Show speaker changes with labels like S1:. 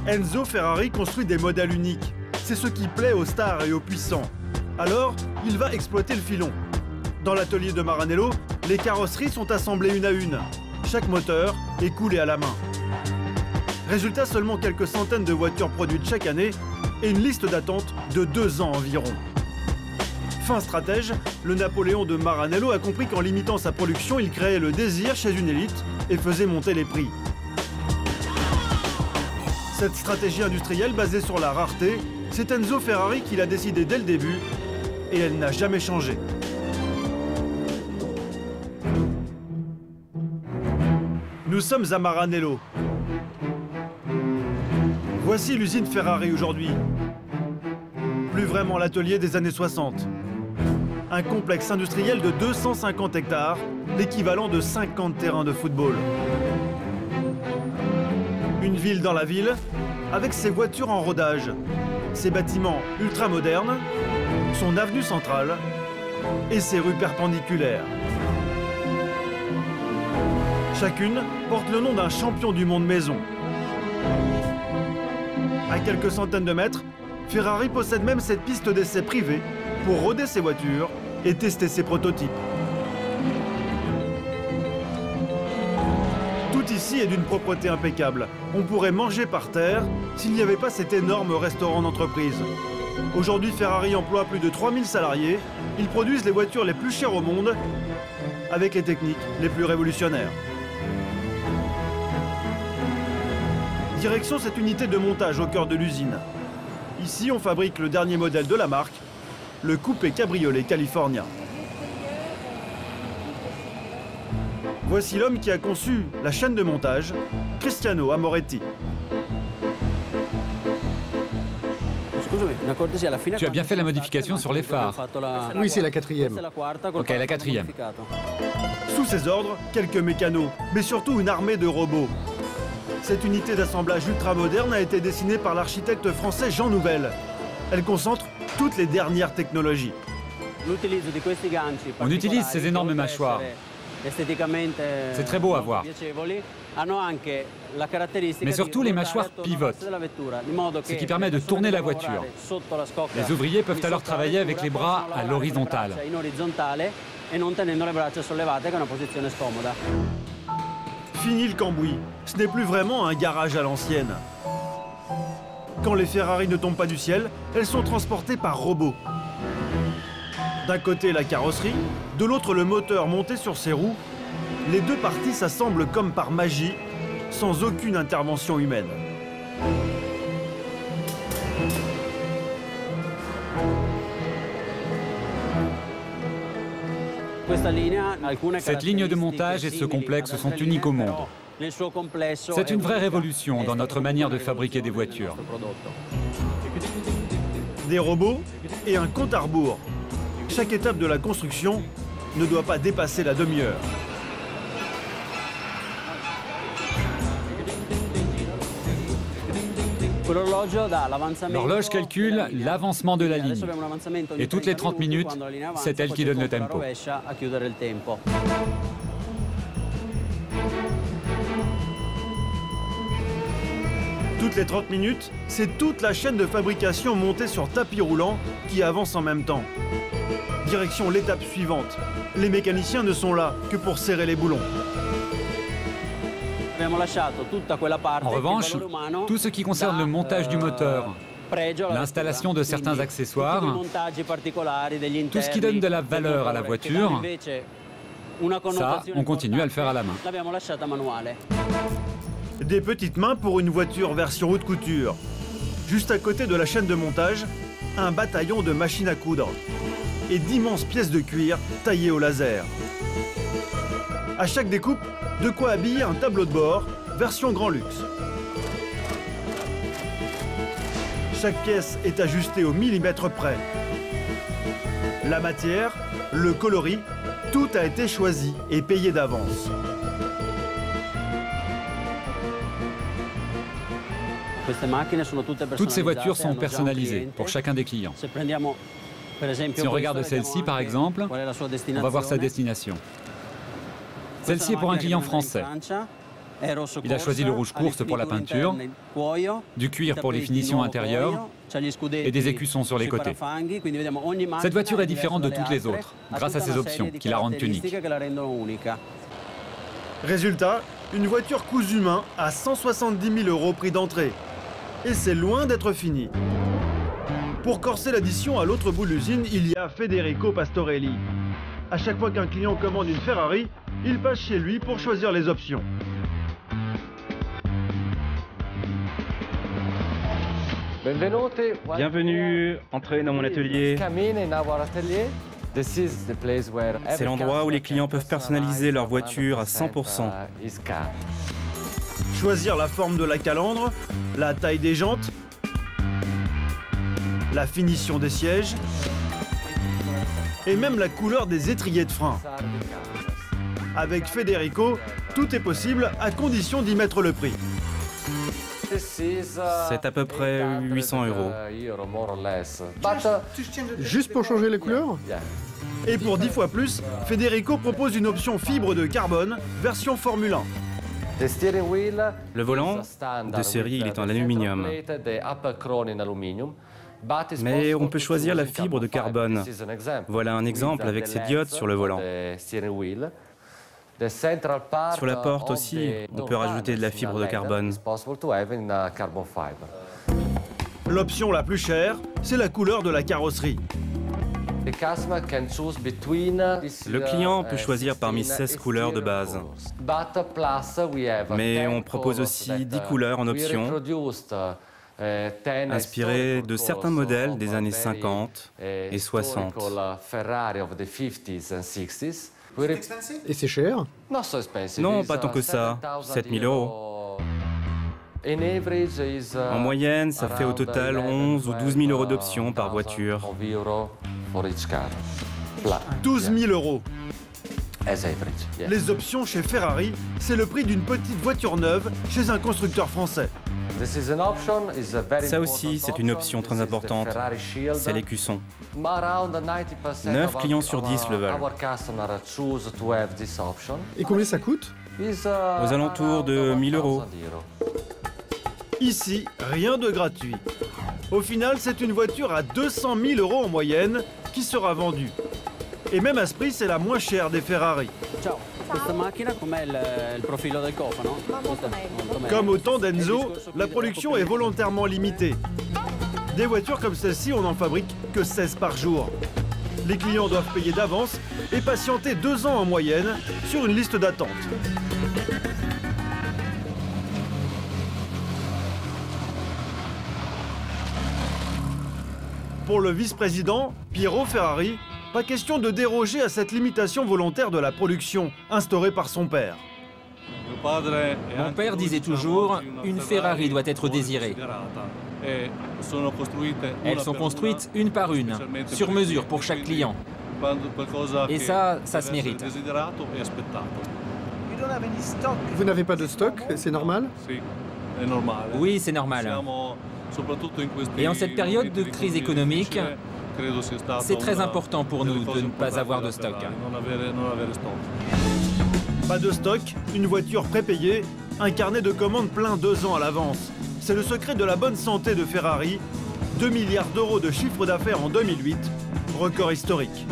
S1: Enzo Ferrari construit des modèles uniques. C'est ce qui plaît aux stars et aux puissants. Alors, il va exploiter le filon. Dans l'atelier de Maranello, les carrosseries sont assemblées une à une. Chaque moteur est coulé à la main. Résultat, seulement quelques centaines de voitures produites chaque année et une liste d'attente de 2 ans environ. Fin stratège, le Napoléon de Maranello a compris qu'en limitant sa production, il créait le désir chez une élite et faisait monter les prix. Cette stratégie industrielle basée sur la rareté, c'est Enzo Ferrari qui l'a décidé dès le début et elle n'a jamais changé. Nous sommes à Maranello. Voici l'usine Ferrari aujourd'hui. Plus vraiment l'atelier des années 60. Un complexe industriel de 250 hectares, l'équivalent de 50 terrains de football. Une ville dans la ville, avec ses voitures en rodage, ses bâtiments ultra-modernes, son avenue centrale et ses rues perpendiculaires. Chacune porte le nom d'un champion du monde maison. À quelques centaines de mètres, Ferrari possède même cette piste d'essai privée pour roder ses voitures et tester ses prototypes. Tout ici est d'une propreté impeccable. On pourrait manger par terre s'il n'y avait pas cet énorme restaurant d'entreprise. Aujourd'hui, Ferrari emploie plus de 3000 salariés. Ils produisent les voitures les plus chères au monde avec les techniques les plus révolutionnaires. Direction cette unité de montage au cœur de l'usine. Ici, on fabrique le dernier modèle de la marque, le coupé cabriolet californien. Voici l'homme qui a conçu la chaîne de montage, Cristiano Amoretti.
S2: Tu as bien fait la modification sur les phares.
S3: Oui, c'est la 4e.
S2: Ok, la 4e.
S1: Sous ses ordres, quelques mécanos, mais surtout une armée de robots. Cette unité d'assemblage ultramoderne a été dessinée par l'architecte français Jean Nouvel. Elle concentre toutes les dernières technologies.
S2: On utilise ces énormes mâchoires. C'est très beau à voir. Mais surtout, les mâchoires pivotent, ce qui permet de tourner la voiture. Les ouvriers peuvent alors travailler avec les bras à l'horizontale.
S1: Fini le cambouis. Ce n'est plus vraiment un garage à l'ancienne. Quand les Ferrari ne tombent pas du ciel, elles sont transportées par robots. D'un côté la carrosserie, de l'autre le moteur monté sur ses roues. Les deux parties s'assemblent comme par magie, sans aucune intervention humaine.
S2: Cette ligne de montage et ce complexe sont uniques au monde. C'est une vraie révolution dans notre manière de fabriquer des voitures.
S1: Des robots et un compte à rebours. Chaque étape de la construction ne doit pas dépasser la demi-heure.
S2: L'horloge calcule l'avancement de la ligne. Et toutes les 30 minutes, c'est elle qui donne le tempo.
S1: Toutes les 30 minutes, c'est toute la chaîne de fabrication montée sur tapis roulant qui avance en même temps. Direction l'étape suivante. Les mécaniciens ne sont là que pour serrer les boulons.
S2: En revanche, tout ce qui concerne le montage du moteur, l'installation de certains accessoires, tout ce qui donne de la valeur à la voiture, ça, on continue à le faire à la main.
S1: Des petites mains pour une voiture version haute couture. Juste à côté de la chaîne de montage, un bataillon de machines à coudre et d'immenses pièces de cuir taillées au laser. À chaque découpe, de quoi habiller un tableau de bord, version grand luxe. Chaque pièce est ajustée au millimètre près. La matière, le coloris, tout a été choisi et payé d'avance.
S2: Toutes ces voitures sont personnalisées pour chacun des clients. Si on regarde celle-ci, par exemple, on va voir sa destination. Celle-ci est pour un client français. Il a choisi le rouge course pour la peinture, du cuir pour les finitions intérieures et des écussons sur les côtés. Cette voiture est différente de toutes les autres, grâce à ses options qui la rendent unique.
S1: Résultat, une voiture cousue main à 170 000 € prix d'entrée. Et c'est loin d'être fini. Pour corser l'addition, à l'autre bout de l'usine, il y a Federico Pastorelli. À chaque fois qu'un client commande une Ferrari, il passe chez lui pour choisir les options.
S3: Bienvenue, entrez dans mon atelier. C'est l'endroit où les clients peuvent personnaliser leur voiture à 100%.
S1: Choisir la forme de la calandre, la taille des jantes, la finition des sièges et même la couleur des étriers de frein. Avec Federico, tout est possible à condition d'y mettre le prix.
S3: C'est à peu près 800 €.
S4: Juste pour changer les couleurs?
S1: Et pour 10 fois plus, Federico propose une option fibre de carbone, version Formule 1.
S3: Le volant, de série, il est en aluminium. Mais on peut choisir la fibre de carbone. Voilà un exemple avec ces diodes sur le volant. Sur la porte aussi, on peut rajouter de la fibre de carbone.
S1: L'option la plus chère, c'est la couleur de la carrosserie.
S3: Le client peut choisir parmi 16 couleurs de base. Mais on propose aussi 10 couleurs en option, inspirées de certains modèles des années 50 et 60.
S4: Et c'est cher?
S3: Non, pas tant que ça, 7 000 €. En moyenne, ça fait au total 11 ou 12 000 € d'options par voiture.
S1: 12 000 €. Les options chez Ferrari, c'est le prix d'une petite voiture neuve chez un constructeur français.
S3: Ça aussi, c'est une option très importante, c'est l'écusson. 9 clients sur 10 le veulent.
S4: Et combien ça coûte?
S3: Aux alentours de 1 000 €.
S1: Ici, rien de gratuit. Au final, c'est une voiture à 200 000 € en moyenne qui sera vendue. Et même à ce prix, c'est la moins chère des Ferrari. Comme au temps d'Enzo, la production est volontairement limitée. Des voitures comme celle-ci, on n'en fabrique que 16 par jour. Les clients doivent payer d'avance et patienter 2 ans en moyenne sur une liste d'attente. Pour le vice-président, Piero Ferrari, pas question de déroger à cette limitation volontaire de la production instaurée par son père.
S5: Mon père disait toujours, une Ferrari doit être désirée. Elles sont construites une par une, sur mesure pour chaque client. Et ça se mérite.
S4: Vous n'avez pas de stock, c'est normal?
S5: Oui, c'est normal. Et en cette période de crise économique, c'est très important pour nous de ne pas avoir de stock.
S1: Pas de stock, une voiture prépayée, un carnet de commandes plein 2 ans à l'avance. C'est le secret de la bonne santé de Ferrari. 2 milliards € de chiffre d'affaires en 2008, record historique.